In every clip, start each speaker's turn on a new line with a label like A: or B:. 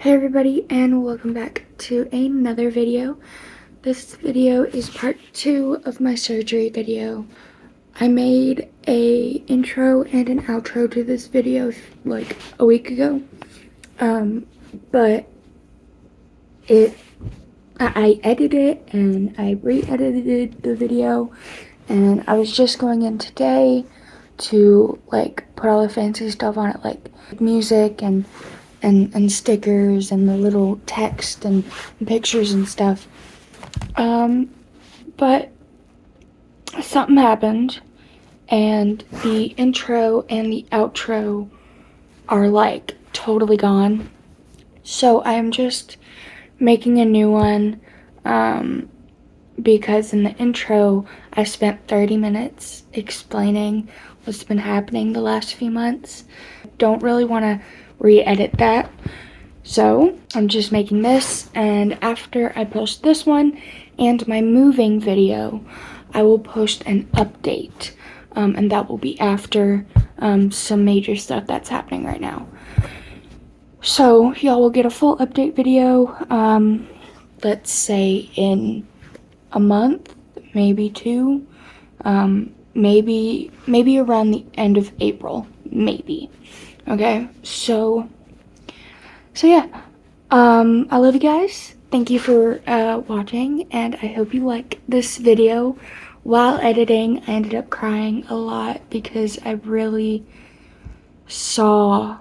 A: Hey everybody, and welcome back to another video. This video is part 2 of my surgery video. I made a intro and an outro to this video like a week ago. But I edited it and I re-edited the video, and I was just going in today to like put all the fancy stuff on it, like music and stickers and the little text and pictures and stuff. But something happened and the intro and the outro are like totally gone. So I'm just making a new one, because in the intro I spent 30 minutes explaining what's been happening the last few months. Don't really want to re-edit that, so I'm just making this, and after I post this one and my moving video, I will post an update, and that will be after some major stuff that's happening right now. So y'all will get a full update video, let's say in a month, maybe 2, maybe around the end of April, maybe. Okay, so yeah, I love you guys. Thank you for watching, and I hope you like this video. While editing, I ended up crying a lot because I really saw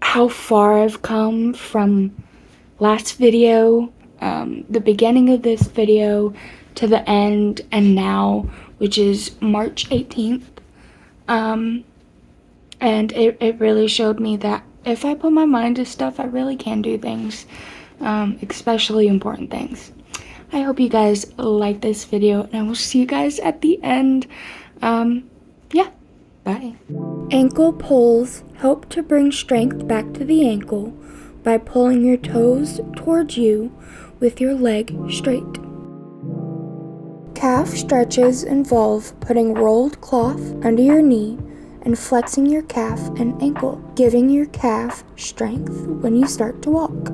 A: how far I've come from last video, the beginning of this video, to the end, and now, which is March 18th. And it really showed me that if I put my mind to stuff, I really can do things, especially important things. I hope you guys like this video, and I will see you guys at the end. Yeah, bye. Ankle pulls help to bring strength back to the ankle by pulling your toes towards you with your leg straight. Calf stretches involve putting rolled cloth under your knee and flexing your calf and ankle, giving your calf strength when you start to walk.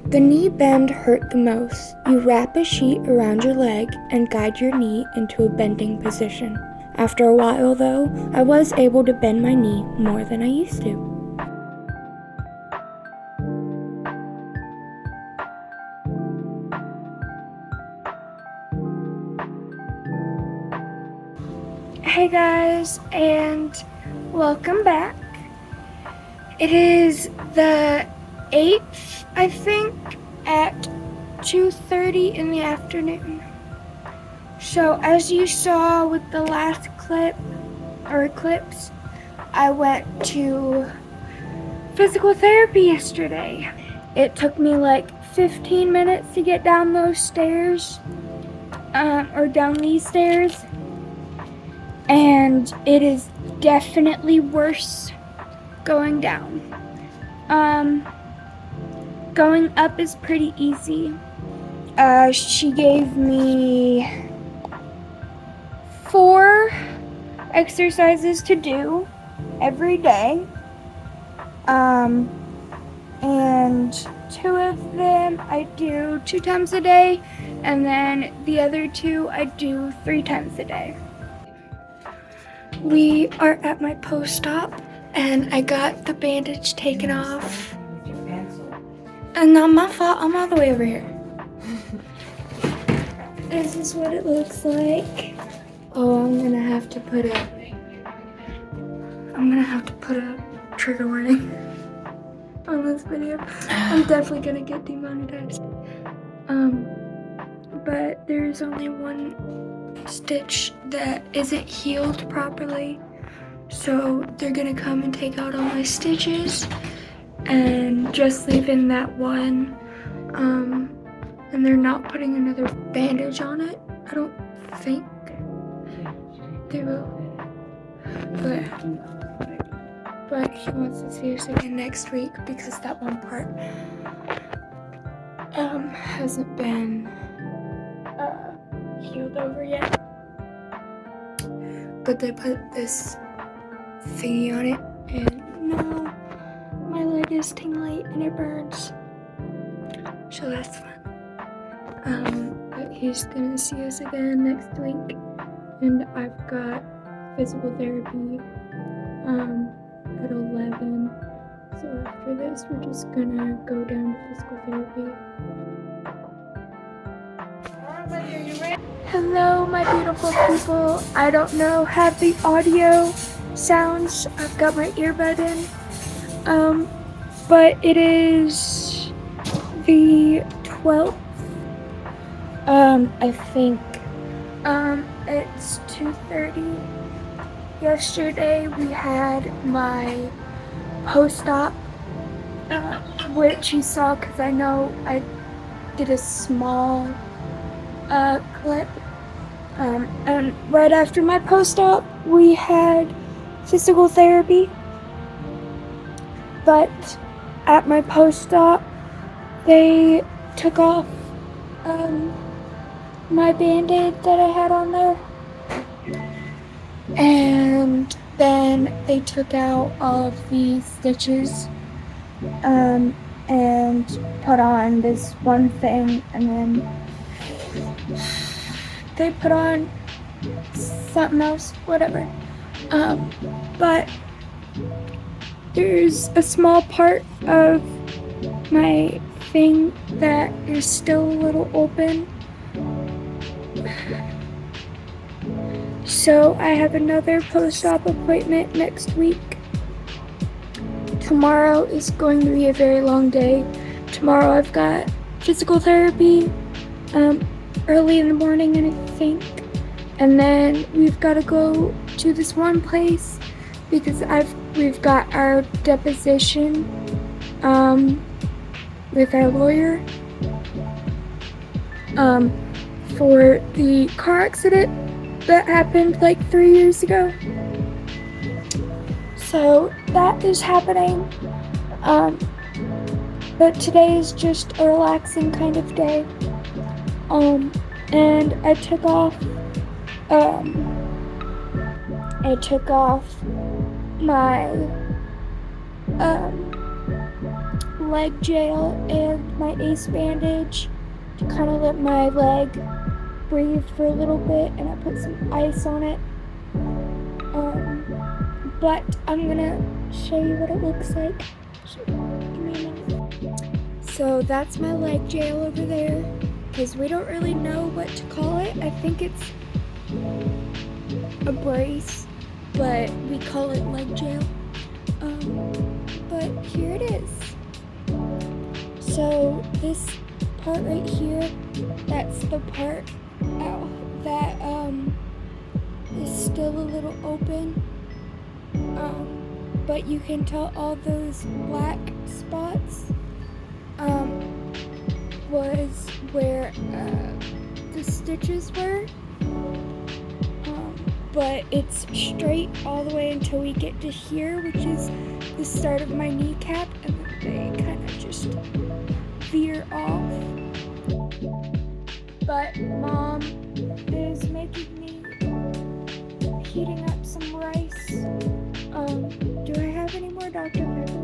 A: The knee bend hurt the most. You wrap a sheet around your leg and guide your knee into a bending position. After a while though, I was able to bend my knee more than I used to. Hey guys, and welcome back. It is the 8th, I think, at 2:30 in the afternoon. So as you saw with the last clip, or clips, I went to physical therapy yesterday. It took me like 15 minutes to get down those stairs, or down these stairs. And it is definitely worse going down. Going up is pretty easy. She gave me 4 exercises to do every day. And 2 of them I do 2 times a day, and then the other 2 I do 3 times a day. We are at my post-op, and I got the bandage taken off. And not my fault, I'm all the way over here. This is what it looks like. Oh, I'm gonna have to put a trigger warning on this video. I'm definitely gonna get demonetized. But there's only one stitch that isn't healed properly, so they're gonna come and take out all my stitches and just leave in that one, and they're not putting another bandage on it. I don't think they will, but he wants to see us again next week because that one part hasn't been healed over yet. But they put this thingy on it, and now my leg is tingly and it burns. So that's fun. But he's gonna see us again next week, and I've got physical therapy at 11. So after this, we're just gonna go down to physical therapy. Hello, my beautiful people. I don't know how the audio sounds. I've got my earbud in. But it is the 12th. I think. It's 2:30. Yesterday we had my post-op, which you saw because I know I did a small clip. And right after my post-op, we had physical therapy. But at my post-op, they took off my band-aid that I had on there. And then they took out all of the stitches and put on this one thing, and then they put on something else, whatever. But there's a small part of my thing that is still a little open. So I have another post-op appointment next week. Tomorrow is going to be a very long day. Tomorrow I've got physical therapy early in the morning, and I think. And then we've got to go to this one place because we've got our deposition with our lawyer for the car accident that happened like 3 years ago. So that is happening. But today is just a relaxing kind of day. And I took off my leg gel and my ACE bandage to kind of let my leg breathe for a little bit, and I put some ice on it. But I'm gonna show you what it looks like. Give me a minute. So that's my leg gel over there, because we don't really know what to call it. I think it's a brace, but we call it leg gel. But here it is. So this part right here, that's the part that is still a little open. But you can tell all those black spots was where the stitches were. But it's straight all the way until we get to here, which is the start of my kneecap, and then they kind of just veer off. But Mom is making me heating up some rice. Do I have any more Dr. Pepper?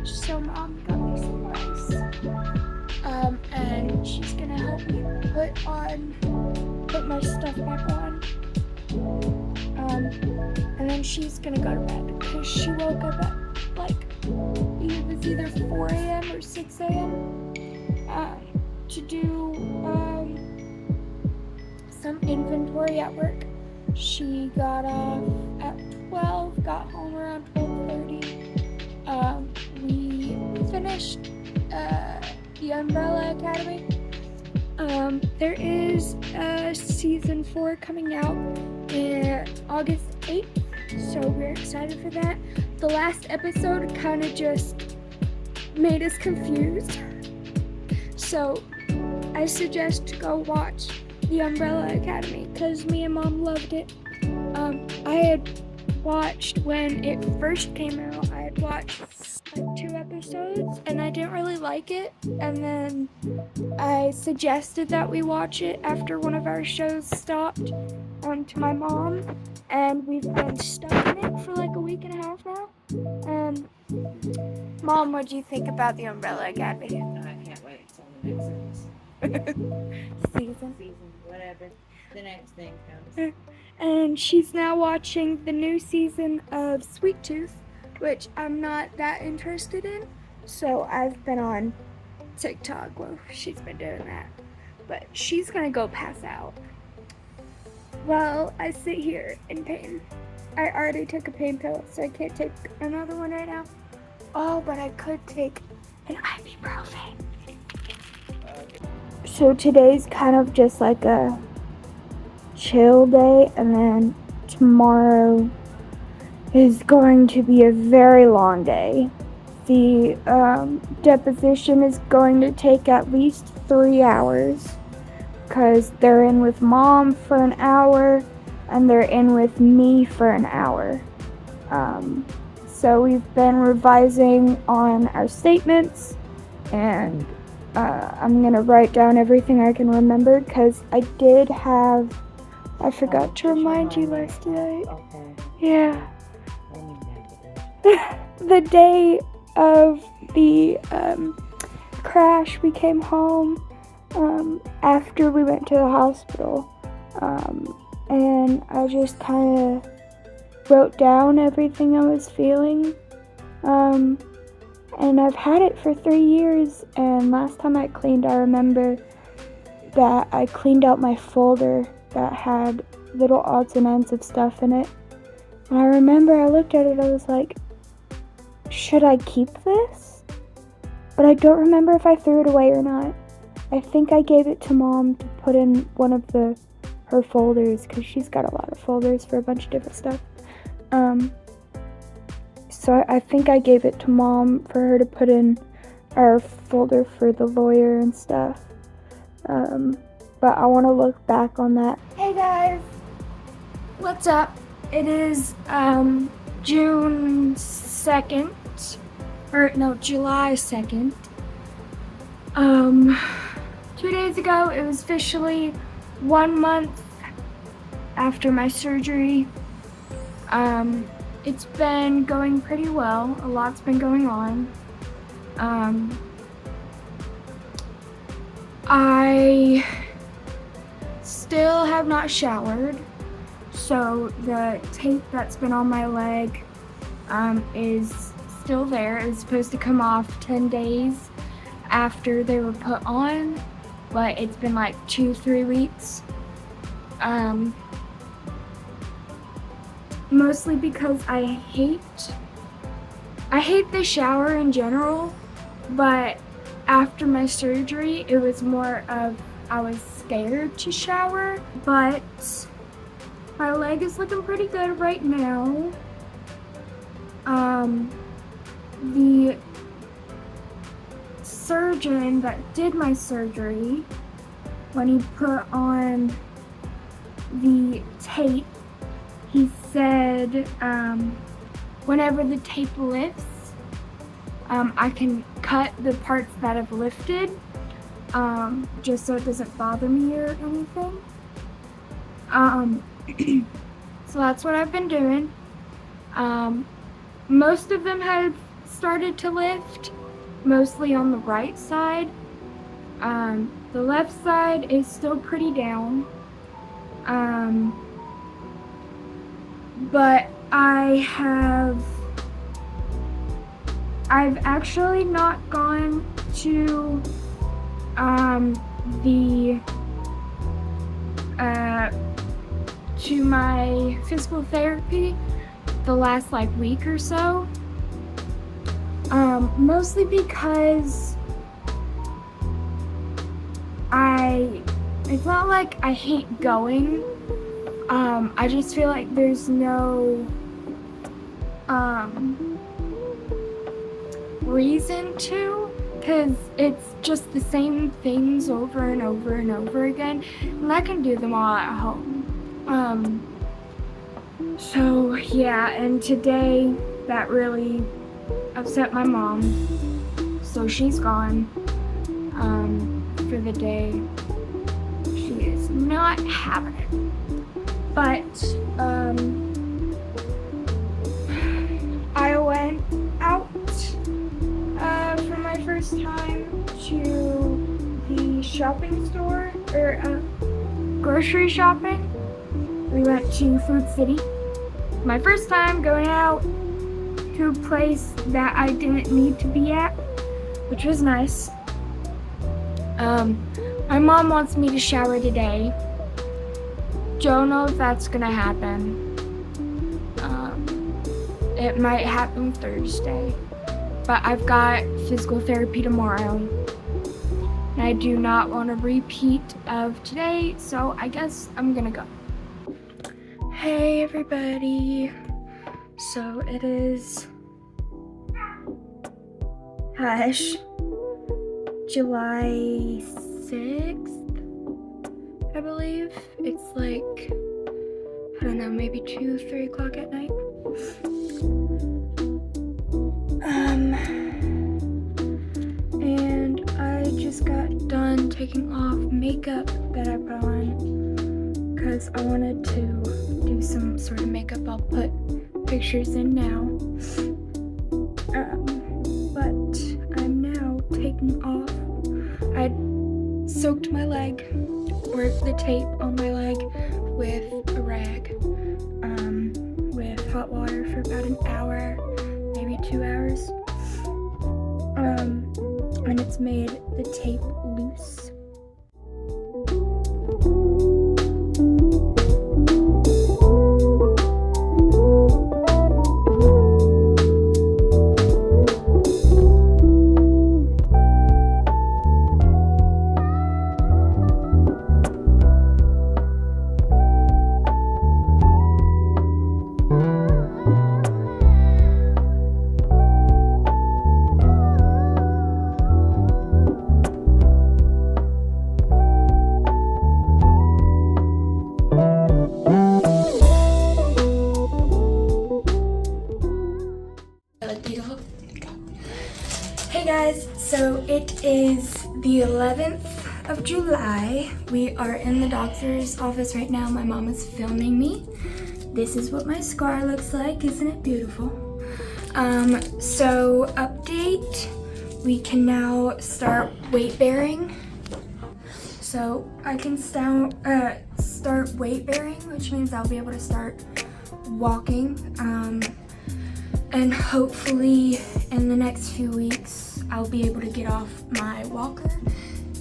A: So Mom got me some rice. And she's gonna help me put my stuff back on. And then she's gonna go to bed because she woke up at it was either 4 a.m. or 6 a.m. To do some inventory at work. She got off at 12, got home around 12:30. We finished the Umbrella Academy. There is season 4 coming out August 8th, so we're excited for that. The last episode kind of just made us confused, so I suggest to go watch the Umbrella Academy because me and Mom loved it. I had watched when it first came out. I had watched like 2 episodes and I didn't really like it. And then I suggested that we watch it after one of our shows stopped to my mom. And we've been stuck in it for like a week and a half now. Mom, what do you think about The Umbrella Academy?
B: I can't wait until the next
A: Season.
B: whatever the next thing comes.
A: And she's now watching the new season of Sweet Tooth, which I'm not that interested in. So I've been on TikTok. Well, she's been doing that. But she's gonna go pass out. Well, I sit here in pain. I already took a pain pill, so I can't take another one right now. Oh, but I could take an ibuprofen. So today's kind of just like a chill day, and then tomorrow is going to be a very long day. The deposition is going to take at least 3 hours because they're in with Mom for an hour and they're in with me for an hour. So we've been revising on our statements, and I'm gonna write down everything I can remember because I forgot to remind you last night.
B: Okay.
A: Yeah. The day of the crash, we came home after we went to the hospital, and I just kind of wrote down everything I was feeling, and I've had it for 3 years, and last time I cleaned, I remember that I cleaned out my folder that had little odds and ends of stuff in it, and I remember I looked at it, I was like, should I keep this? But I don't remember if I threw it away or not. I think I gave it to Mom to put in one of her folders, because she's got a lot of folders for a bunch of different stuff. So I think I gave it to Mom for her to put in our folder for the lawyer and stuff. But I want to look back on that. Hey guys! What's up? It is June 2nd. July 2nd. 2 days ago, it was officially 1 month after my surgery. It's been going pretty well. A lot's been going on. I still have not showered, so the tape that's been on my leg is still there. It was supposed to come off 10 days after they were put on, but it's been like 2-3 weeks. Mostly because I hate the shower in general, but after my surgery, it was more of I was scared to shower, but my leg is looking pretty good right now. The surgeon that did my surgery, when he put on the tape, he said whenever the tape lifts, I can cut the parts that have lifted, just so it doesn't bother me or anything. So that's what I've been doing. Most of them have started to lift, mostly on the right side. The left side is still pretty down. But I've actually not gone to to my physical therapy the last like week or so, mostly because it's not like I hate going. I just feel like there's no reason to, because it's just the same things over and over and over again, and I can do them all at home.
C: So yeah, and today that really upset my mom. So she's gone for the day. She is not having it. But I went out for my first time to the shopping store, or grocery shopping. We went to Food City. My first time going out to a place that I didn't need to be at, which was nice. My mom wants me to shower today. Don't know if that's gonna happen. It might happen Thursday, but I've got physical therapy tomorrow. And I do not want a repeat of today, so I guess I'm gonna go. Hey everybody. So it is July 6th, I believe. It's like, I don't know, maybe 2-3 o'clock at night. And I just got done taking off makeup that I put on because I wanted to do some sort of makeup. I'll put pictures in now. But I'm now taking off. I soaked my leg, or the tape on my leg, with a rag, with hot water for about an hour, maybe 2 hours. And it's made the tape loose. Hey guys, so it is the 11th of July. We are in the doctor's office right now. My mom is filming me. This is what my scar looks like. Isn't it beautiful? So update, we can now start weight bearing. So I can start weight bearing, which means I'll be able to start walking. And hopefully in the next few weeks, I'll be able to get off my walker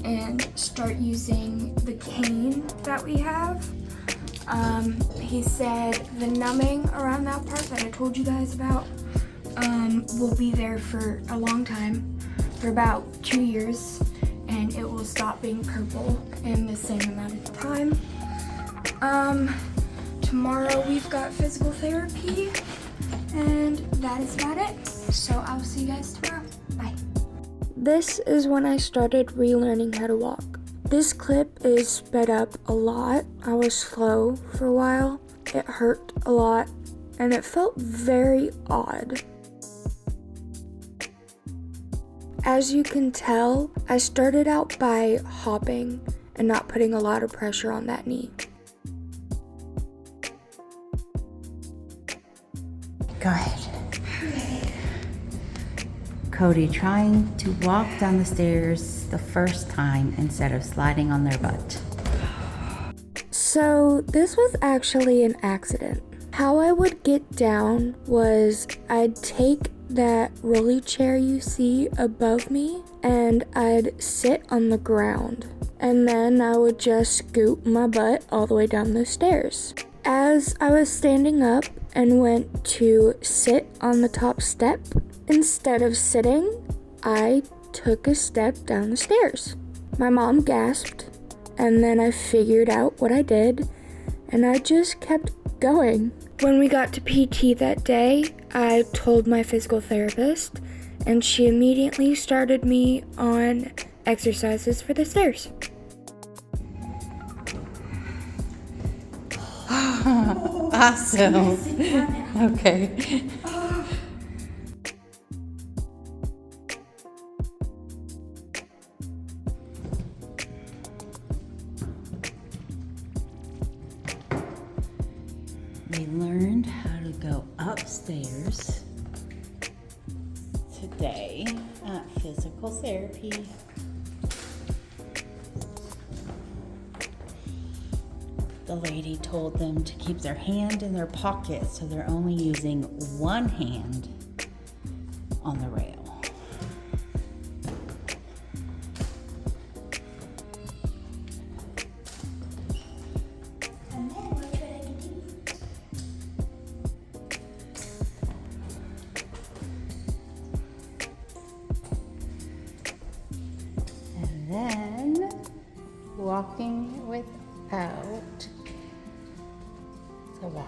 C: and start using the cane that we have. He said the numbing around that part that I told you guys about will be there for a long time, for about 2 years, and it will stop being purple in the same amount of time. Tomorrow we've got physical therapy, and that is about it. So I'll see you guys tomorrow. Bye. This is when I started relearning how to walk. This clip is sped up a lot. I was slow for a while. It hurt a lot, and it felt very odd. As you can tell, I started out by hopping and not putting a lot of pressure on that knee.
D: Go ahead. Cody trying to walk down the stairs the first time instead of sliding on their butt.
C: So this was actually an accident. How I would get down was I'd take that rolly chair you see above me and I'd sit on the ground. And then I would just scoot my butt all the way down the stairs. As I was standing up and went to sit on the top step, instead of sitting, I took a step down the stairs. My mom gasped, and then I figured out what I did, and I just kept going. When we got to PT that day, I told my physical therapist, and she immediately started me on exercises for the stairs.
D: Awesome. Okay. We learned how to go upstairs today at physical therapy. The lady told them to keep their hand in their pocket, so they're only using one hand on the rail. And then walking without the walker.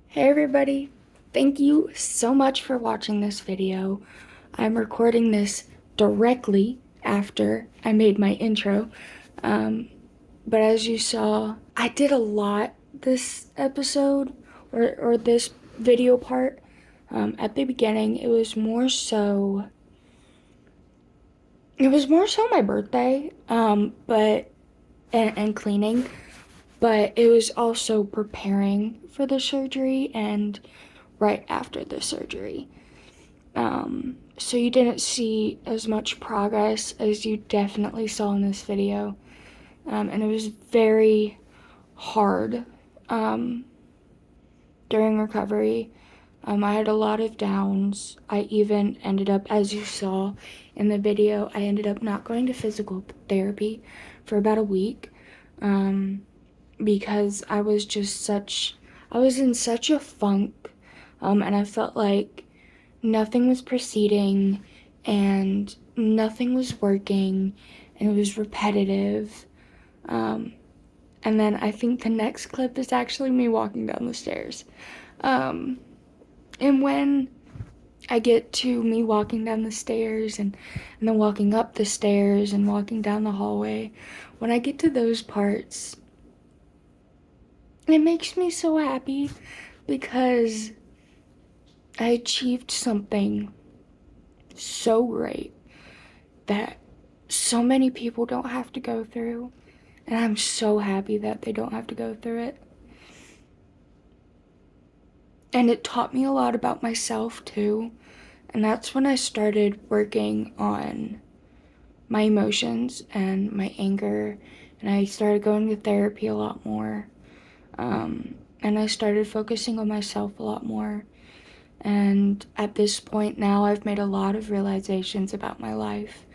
A: Hey everybody, thank you so much for watching this video. I'm recording this directly after I made my intro, but as you saw, I did a lot this episode, or this video part. At the beginning, it was more so my birthday, but and cleaning, but it was also preparing for the surgery and right after the surgery. So you didn't see as much progress as you definitely saw in this video. And it was very hard during recovery. I had a lot of downs. I even ended up, as you saw in the video, I ended up not going to physical therapy for about a week, because I was in such a funk, and I felt like nothing was proceeding and nothing was working, and it was repetitive. And then I think the next clip is actually me walking down the stairs. And when I get to me walking down the stairs and then walking up the stairs and walking down the hallway, when I get to those parts, it makes me so happy because I achieved something so great that so many people don't have to go through. And I'm so happy that they don't have to go through it. And it taught me a lot about myself too. And that's when I started working on my emotions and my anger. And I started going to therapy a lot more. And I started focusing on myself a lot more. And at this point now, I've made a lot of realizations about my life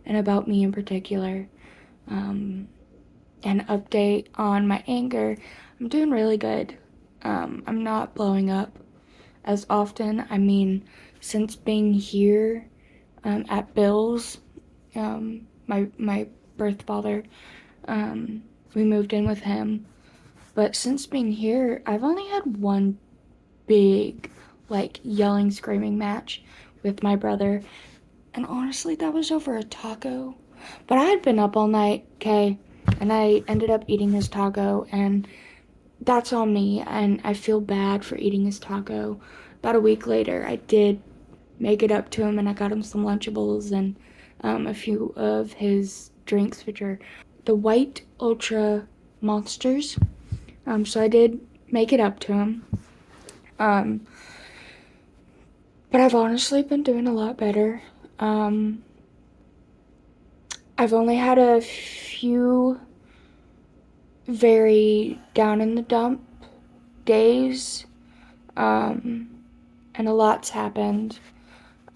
A: and about me in particular. An update on my anger, I'm doing really good. I'm not blowing up as often. I mean, since being here at Bill's, my birth father, we moved in with him. But since being here, I've only had one big, like, yelling, screaming match with my brother. And honestly, that was over a taco. But I had been up all night, okay? And I ended up eating his taco, and that's on me, and I feel bad for eating his taco. About a week later, I did make it up to him, and I got him some Lunchables and a few of his drinks, which are the White Ultra Monsters. So I did make it up to him. But I've honestly been doing a lot better. I've only had a few very down in the dump days, and a lot's happened,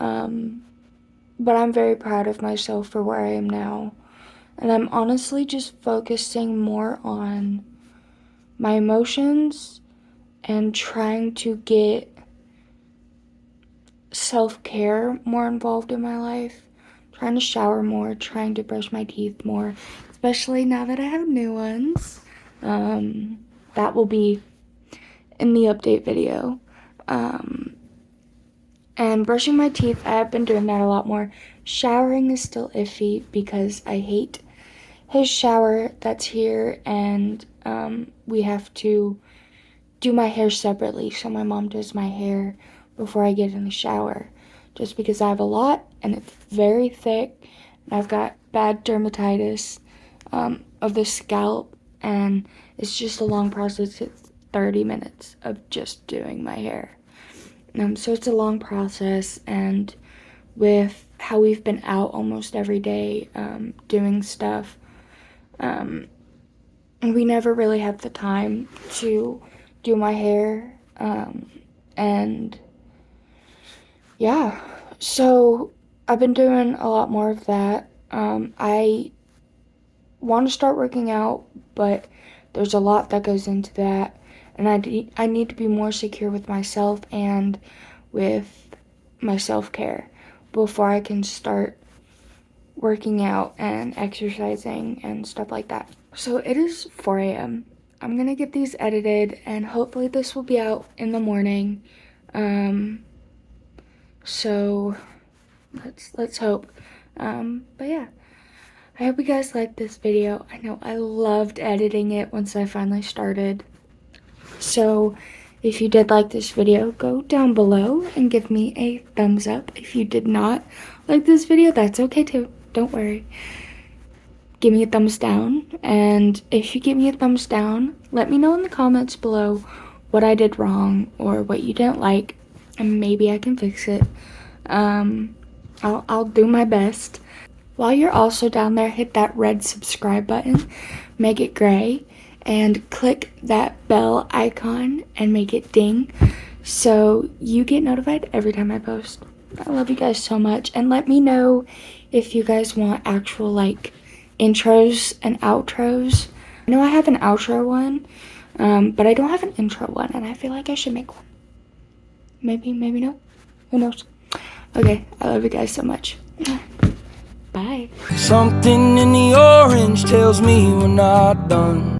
A: but I'm very proud of myself for where I am now, and I'm honestly just focusing more on my emotions and trying to get self-care more involved in my life, trying to shower more, trying to brush my teeth more, especially now that I have new ones. that will be in the update video. And brushing my teeth, I have been doing that a lot more. Showering is still iffy because I hate his shower that's here, and we have to do my hair separately. So my mom does my hair before I get in the shower, just because I have a lot and it's very thick. And I've got bad dermatitis of the scalp, and it's just a long process. It's 30 minutes of just doing my hair. So it's a long process, and with how we've been out almost every day doing stuff, and we never really have the time to do my hair, and yeah, so I've been doing a lot more of that. I want to start working out, but there's a lot that goes into that, and I need to be more secure with myself and with my self-care before I can start working out and exercising and stuff like that. So it is 4 a.m. I'm gonna get these edited, and hopefully this will be out in the morning. So let's hope. But yeah, I hope you guys liked this video. I know I loved editing it once I finally started. So if you did like this video, go down below and give me a thumbs up. If you did not like this video, that's okay too. Don't worry. Give me a thumbs down. And if you give me a thumbs down, let me know in the comments below what I did wrong or what you didn't like, and maybe I can fix it. I'll do my best. While you're also down there, hit that red subscribe button, make it gray, and click that bell icon and make it ding so you get notified every time I post. I love you guys so much, and let me know if you guys want actual like intros and outros. I know I have an outro one, but I don't have an intro one, and I feel like I should make one. Maybe no, who knows. Okay, I love you guys so much. Bye.
E: Something in the orange tells me we're not done.